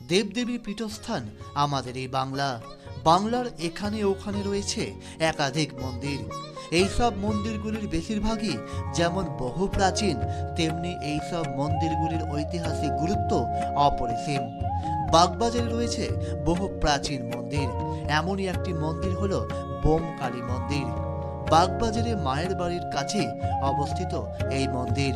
দেবদেবীর পীঠস্থান আমাদের এই বাংলার এখানে ওখানে রয়েছে একাধিক মন্দির। এইসব মন্দিরগুলির বেশিরভাগই যেমন বহু প্রাচীন, তেমনি এইসব মন্দিরগুলির ঐতিহাসিক গুরুত্ব অপরিসীম। বাগবাজারে রয়েছে বহু প্রাচীন মন্দির। এমনই একটি মন্দির হলো বোম কালী মন্দির। বাগবাজারে মায়ের বাড়ির কাছে অবস্থিত এই মন্দির।